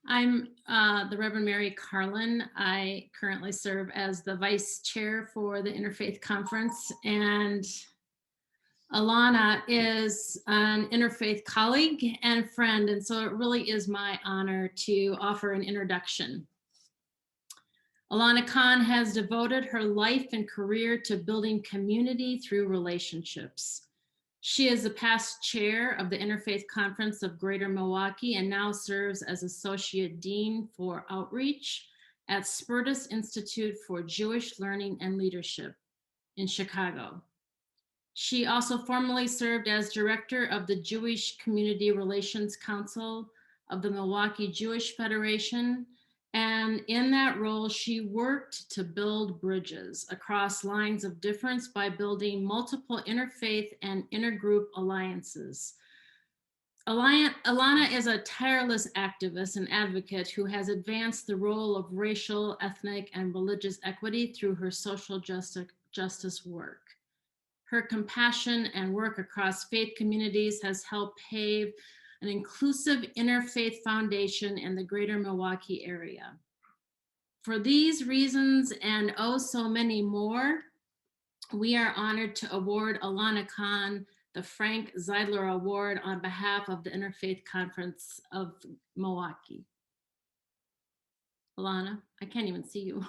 I'm the Reverend Mary Carlin. I currently serve as the vice chair for the Interfaith Conference, and Elana is an interfaith colleague and friend, and so it really is my honor to offer an introduction. Elana Khan has devoted her life and career to building community through relationships. She is the past chair of the Interfaith Conference of Greater Milwaukee and now serves as Associate Dean for Outreach at Spertus Institute for Jewish Learning and Leadership in Chicago. She also formerly served as director of the Jewish Community Relations Council of the Milwaukee Jewish Federation. And in that role, she worked to build bridges across lines of difference by building multiple interfaith and intergroup alliances. Elana is a tireless activist and advocate who has advanced the role of racial, ethnic, and religious equity through her social justice work. Her compassion and work across faith communities has helped pave an inclusive interfaith foundation in the greater Milwaukee area. For these reasons and oh so many more, we are honored to award Elana Khan the Frank Zeidler Award on behalf of the Interfaith Conference of Milwaukee. Elana, I can't even see you.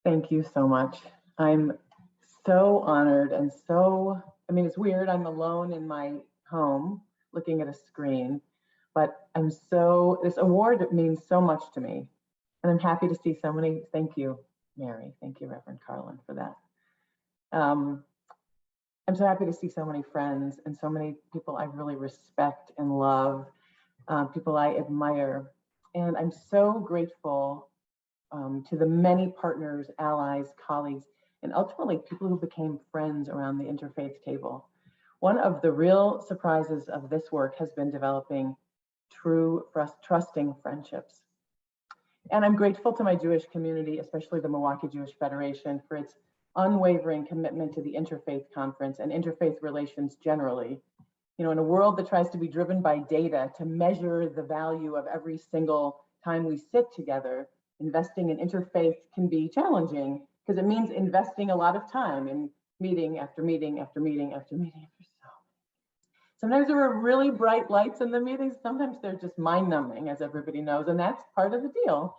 Thank you so much. I'm so honored and it's weird. I'm alone in my home looking at a screen, but this award means so much to me. And I'm happy to see so many. Thank you, Mary. Thank you, Reverend Carlin, for that. I'm so happy to see so many friends and so many people I really respect and love, people I admire. And I'm so grateful to the many partners, allies, colleagues, and ultimately people who became friends around the interfaith table. One of the real surprises of this work has been developing true, trusting friendships. And I'm grateful to my Jewish community, especially the Milwaukee Jewish Federation, for its unwavering commitment to the Interfaith Conference and interfaith relations generally. You know, in a world that tries to be driven by data to measure the value of every single time we sit together, investing in interfaith can be challenging because it means investing a lot of time in meeting after meeting after meeting after meeting. Sometimes there are really bright lights in the meetings. Sometimes they're just mind-numbing, as everybody knows, and that's part of the deal.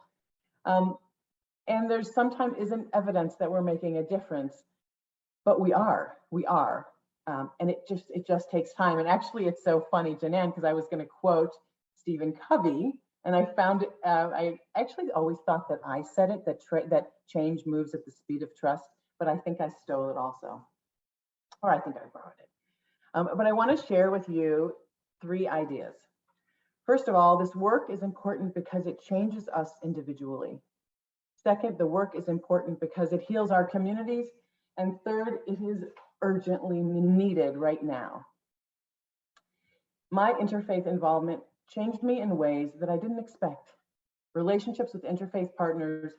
And there's sometimes isn't evidence that we're making a difference, but we are. And it just takes time. And actually, it's so funny, Janan, because I was going to quote Stephen Covey, and I found I actually always thought that I said it, that change moves at the speed of trust, but I think I stole it also, or I think I borrowed it. But I want to share with you 3 ideas. First of all, this work is important because it changes us individually. Second, the work is important because it heals our communities. And third, it is urgently needed right now. My interfaith involvement changed me in ways that I didn't expect. Relationships with interfaith partners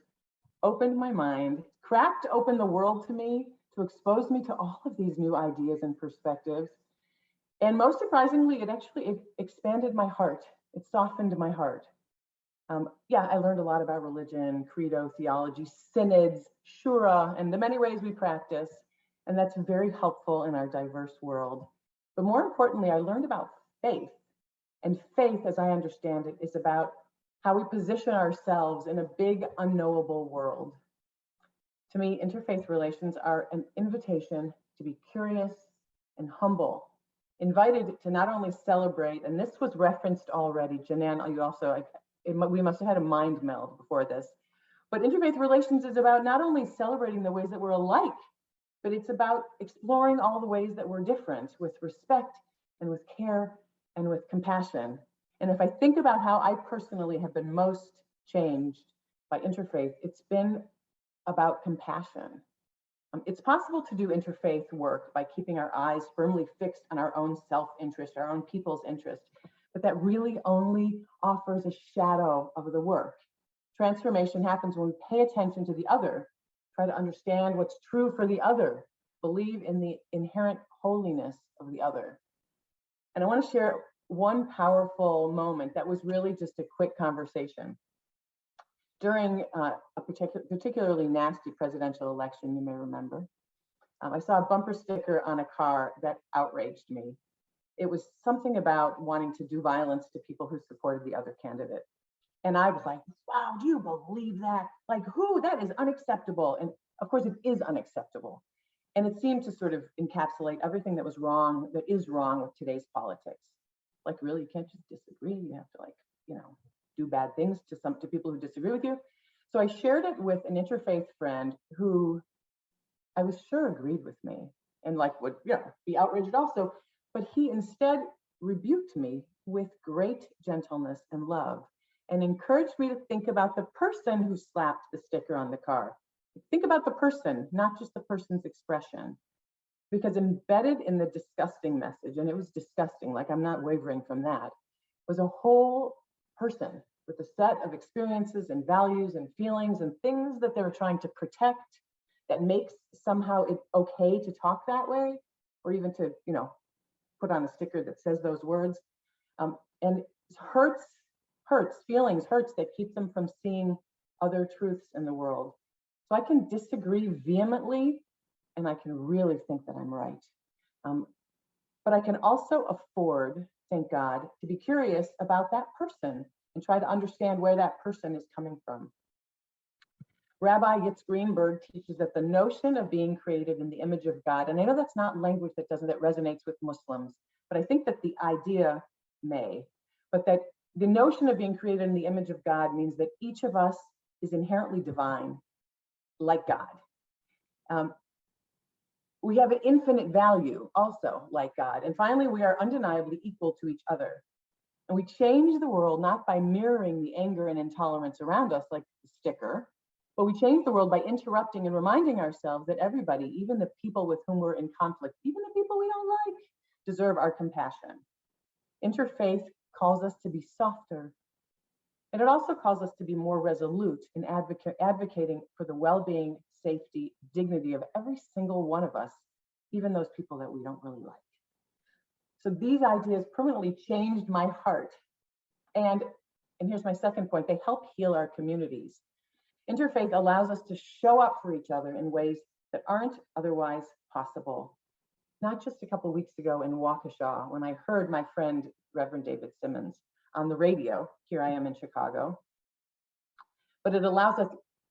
opened my mind, cracked open the world to me, to expose me to all of these new ideas and perspectives. And most surprisingly, it expanded my heart. It softened my heart. I learned a lot about religion, credo, theology, synods, shura, and the many ways we practice. And that's very helpful in our diverse world. But more importantly, I learned about faith. And faith, as I understand it, is about how we position ourselves in a big, unknowable world. To me, interfaith relations are an invitation to be curious and humble, invited to not only celebrate, and this was referenced already, Janan, you also, we must have had a mind meld before this, but interfaith relations is about not only celebrating the ways that we're alike, but it's about exploring all the ways that we're different with respect and with care and with compassion. And if I think about how I personally have been most changed by interfaith, it's been about compassion. It's possible to do interfaith work by keeping our eyes firmly fixed on our own self-interest, our own people's interest, but that really only offers a shadow of the work. Transformation happens when we pay attention to the other, try to understand what's true for the other, believe in the inherent holiness of the other. And I want to share one powerful moment that was really just a quick conversation. During a particularly nasty presidential election, you may remember, I saw a bumper sticker on a car that outraged me. It was something about wanting to do violence to people who supported the other candidate. And I was like, wow, do you believe that? Like, who? That is unacceptable. And of course, it is unacceptable. And it seemed to sort of encapsulate everything that was wrong, that is wrong with today's politics. Like, really, you can't just disagree. You have to, like, do bad things to people who disagree with you. So I shared it with an interfaith friend who I was sure agreed with me and like would be outraged also, but he instead rebuked me with great gentleness and love and encouraged me to think about the person who slapped the sticker on the car. Think about the person, not just the person's expression. Because embedded in the disgusting message, and it was disgusting, like I'm not wavering from that, was a whole person with a set of experiences and values and feelings and things that they were trying to protect that makes somehow it okay to talk that way, or even to, put on a sticker that says those words. And hurts feelings that keep them from seeing other truths in the world. So I can disagree vehemently, and I can really think that I'm right. But I can also afford, thank God, to be curious about that person and try to understand where that person is coming from. Rabbi Yitzhak Greenberg teaches that the notion of being created in the image of God, and I know that's not language that resonates with Muslims, but I think that the idea may, but that the notion of being created in the image of God means that each of us is inherently divine, like God. We have an infinite value also, like God. And finally, we are undeniably equal to each other. And we change the world not by mirroring the anger and intolerance around us like the sticker, but we change the world by interrupting and reminding ourselves that everybody, even the people with whom we're in conflict, even the people we don't like, deserve our compassion. Interfaith calls us to be softer. And it also calls us to be more resolute in advocating for the well-being, safety, dignity of every single one of us, even those people that we don't really like. So these ideas permanently changed my heart. And here's my second point, they help heal our communities. Interfaith allows us to show up for each other in ways that aren't otherwise possible. Not just a couple of weeks ago in Waukesha, when I heard my friend, Reverend David Simmons, on the radio, here I am in Chicago, but it allows us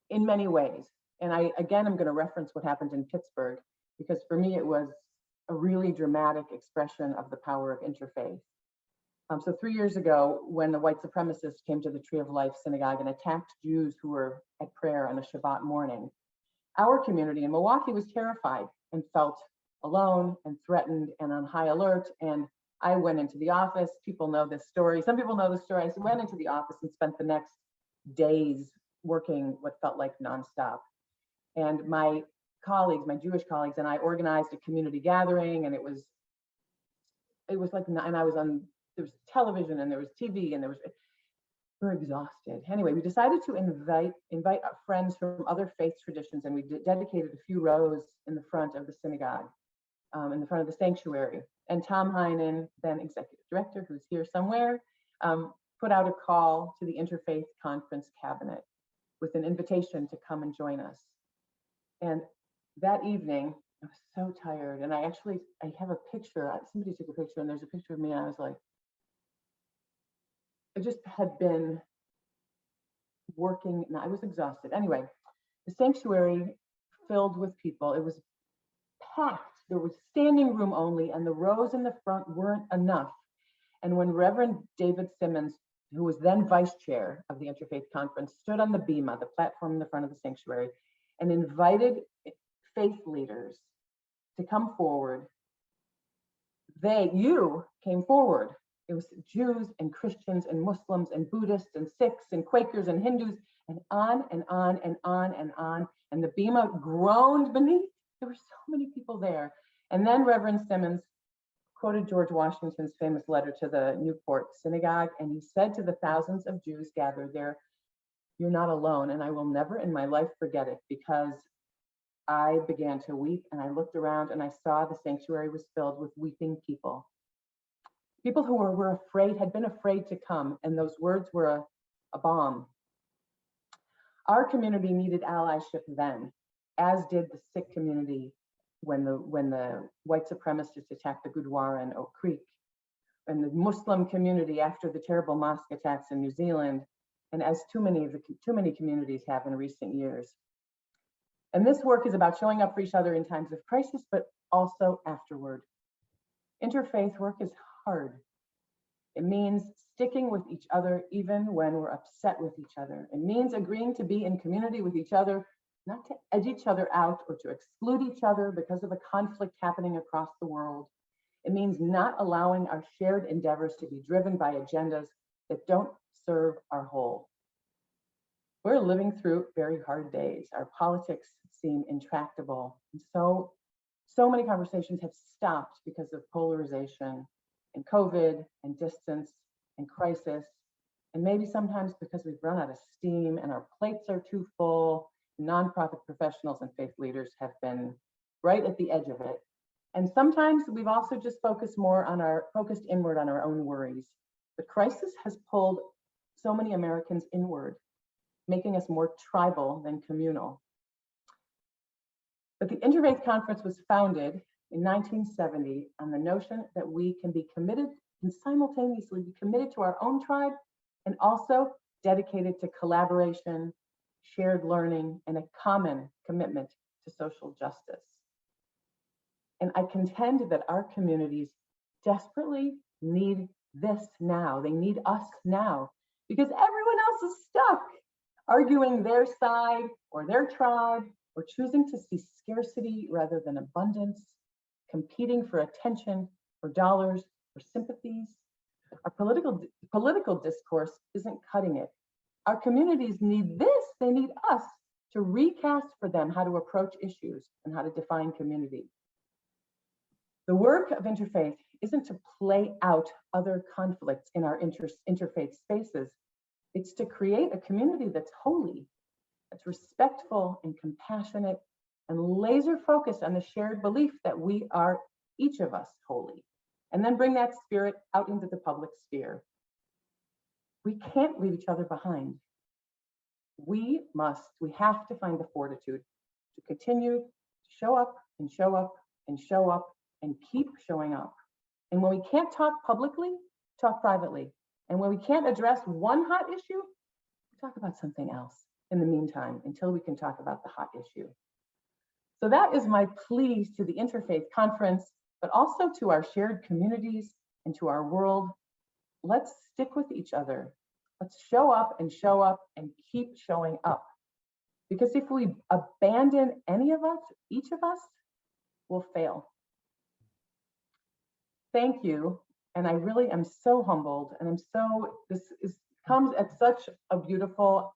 in many ways. And I'm going to reference what happened in Pittsburgh, because for me, it was a really dramatic expression of the power of interfaith. So 3 years ago, when the white supremacists came to the Tree of Life synagogue and attacked Jews who were at prayer on a Shabbat morning, our community in Milwaukee was terrified and felt alone and threatened and on high alert. And I went into the office. People know this story. Some people know the story. I went into the office and spent the next days working what felt like nonstop. And my colleagues, my Jewish colleagues, and I organized a community gathering, and it was like, and I was on, there was television and there was TV and we're exhausted. Anyway, we decided to invite our friends from other faith traditions, and we dedicated a few rows in the front of the synagogue, in the front of the sanctuary. And Tom Heinen, then executive director, who's here somewhere, put out a call to the Interfaith Conference Cabinet with an invitation to come and join us. And that evening, I was so tired. And I have a picture, somebody took a picture, and there's a picture of me, and I was like, I just had been working, and I was exhausted. Anyway, the sanctuary filled with people. It was packed. There was standing room only, and the rows in the front weren't enough. And when Reverend David Simmons, who was then vice chair of the Interfaith Conference, stood on the bima, the platform in the front of the sanctuary, and invited faith leaders to come forward, you came forward. It was Jews and Christians and Muslims and Buddhists and Sikhs and Quakers and Hindus, and on and on and on and on. And the bima groaned beneath. There were so many people there. And then Reverend Simmons quoted George Washington's famous letter to the Newport Synagogue, and he said to the thousands of Jews gathered there, "You're not alone." And I will never in my life forget it, because I began to weep, and I looked around and I saw the sanctuary was filled with weeping people. People who were afraid, had been afraid to come, and those words were a bomb. Our community needed allyship then, as did the Sikh community when the white supremacists attacked the Gurdwara in Oak Creek, and the Muslim community after the terrible mosque attacks in New Zealand, and as too many communities have in recent years. And this work is about showing up for each other in times of crisis, but also afterward. Interfaith work is hard. It means sticking with each other even when we're upset with each other. It means agreeing to be in community with each other, not to edge each other out or to exclude each other because of a conflict happening across the world. It means not allowing our shared endeavors to be driven by agendas that don't serve our whole. We're living through very hard days. Our politics seem intractable. And so many conversations have stopped because of polarization and COVID and distance and crisis. And maybe sometimes because we've run out of steam and our plates are too full. Nonprofit professionals and faith leaders have been right at the edge of it. And sometimes we've also just focused inward on our own worries. The crisis has pulled so many Americans inward, making us more tribal than communal. But the Interfaith Conference was founded in 1970 on the notion that we can be committed and simultaneously be committed to our own tribe and also dedicated to collaboration, shared learning, and a common commitment to social justice. And I contend that our communities desperately need this now. They need us now because everyone else is stuck arguing their side or their tribe or choosing to see scarcity rather than abundance, competing for attention, for dollars, for sympathies. Our political discourse isn't cutting it. Our communities need this. They need us to recast for them how to approach issues and how to define community. The work of interfaith isn't to play out other conflicts in our interfaith spaces. It's to create a community that's holy, that's respectful and compassionate and laser focused on the shared belief that we are, each of us, holy, and then bring that spirit out into the public sphere. We can't leave each other behind. We have to find the fortitude to continue to show up and show up and show up and keep showing up. And when we can't talk publicly, talk privately. And when we can't address one hot issue, talk about something else in the meantime until we can talk about the hot issue. So that is my plea to the Interfaith Conference, but also to our shared communities and to our world. Let's stick with each other. Let's show up and keep showing up. Because if we abandon any of us, each of us will fail. Thank you. And I really am so humbled, and comes at such a beautiful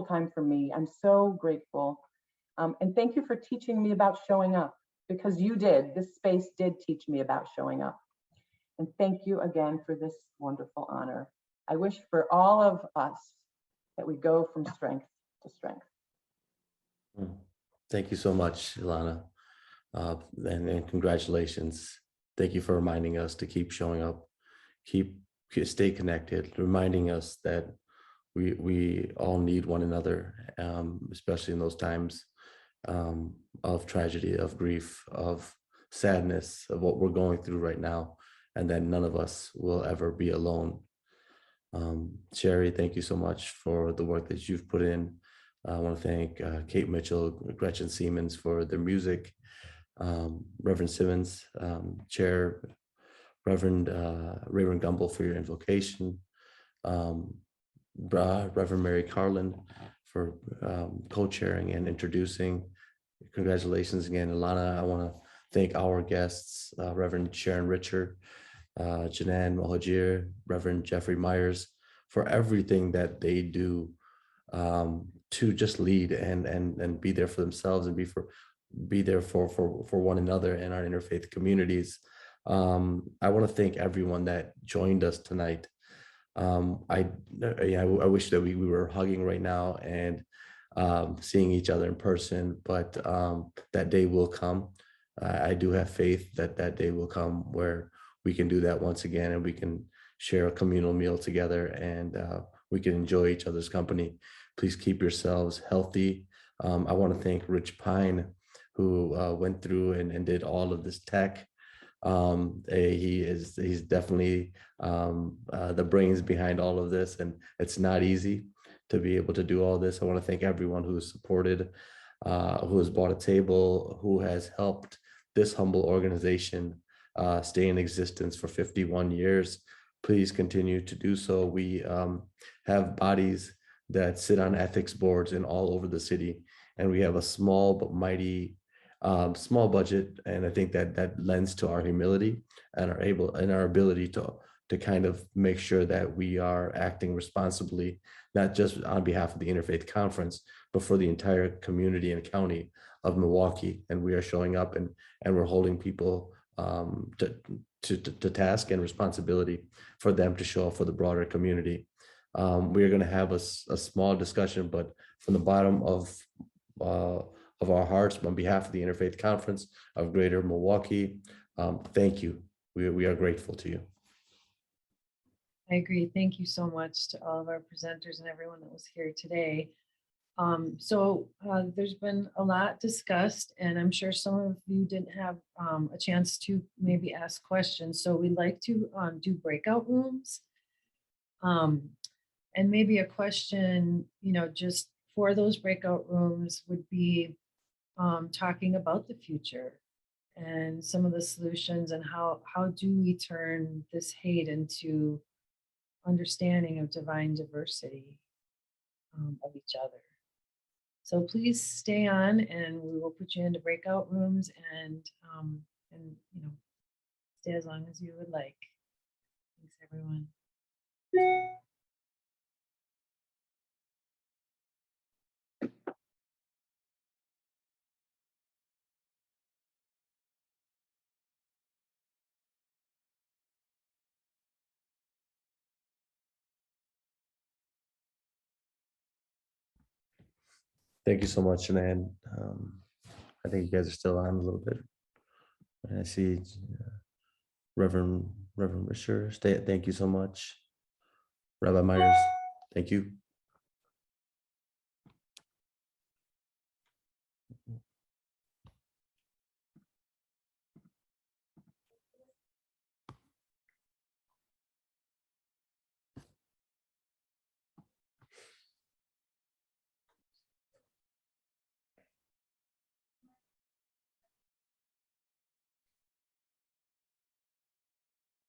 time for me. I'm so grateful. And thank you for teaching me about showing up, because you did. This space did teach me about showing up. And thank you again for this wonderful honor. I wish for all of us that we go from strength to strength. Thank you so much, Elana, and congratulations. Thank you for reminding us to keep showing up, stay connected, reminding us that we all need one another, especially in those times of tragedy, of grief, of sadness, of what we're going through right now, and that none of us will ever be alone. Sherry, thank you so much for the work that you've put in. I want to thank Kate Mitchell, Gretchen Siemens for their music, Reverend Simmons, Chair, Reverend Gumble for your invocation, Reverend Mary Carlin for co-chairing and introducing. Congratulations again, Elana. I want to thank our guests, Reverend Sharon Richard, Janan Mohajir, Reverend Jeffrey Myers, for everything that they do to just lead and be there for themselves and be there for one another in our interfaith communities. I want to thank everyone that joined us tonight. I wish that we were hugging right now and seeing each other in person, but that day will come. I do have faith that that day will come where we can do that once again, and we can share a communal meal together, and we can enjoy each other's company. Please keep yourselves healthy. I want to thank Rich Pine, who went through and did all of this tech. He's definitely the brains behind all of this, and it's not easy to be able to do all this. I want to thank everyone who has supported, who has bought a table, who has helped this humble organization stay in existence for 51 years. Please continue to do so. We have bodies that sit on ethics boards in all over the city, and we have a small but mighty small budget, and I think that lends to our humility and our ability to kind of make sure that we are acting responsibly, not just on behalf of the Interfaith Conference, but for the entire community and county of Milwaukee. And we are showing up, and we're holding people to task and responsibility for them to show up for the broader community. We are going to have a small discussion, but from the bottom of our hearts, on behalf of the Interfaith Conference of Greater Milwaukee, thank you. We are grateful to you. I agree. Thank you so much to all of our presenters and everyone that was here today. There's been a lot discussed, and I'm sure some of you didn't have a chance to maybe ask questions. So we'd like to do breakout rooms. And maybe a question, just for those breakout rooms would be talking about the future and some of the solutions, and how do we turn this hate into understanding of divine diversity of each other. So please stay on, and we will put you into breakout rooms, and stay as long as you would like. Thanks, everyone. Thank you so much, Shanann. I think you guys are still on a little bit. And I see Reverend Risher. Thank you so much. Rabbi Myers, thank you.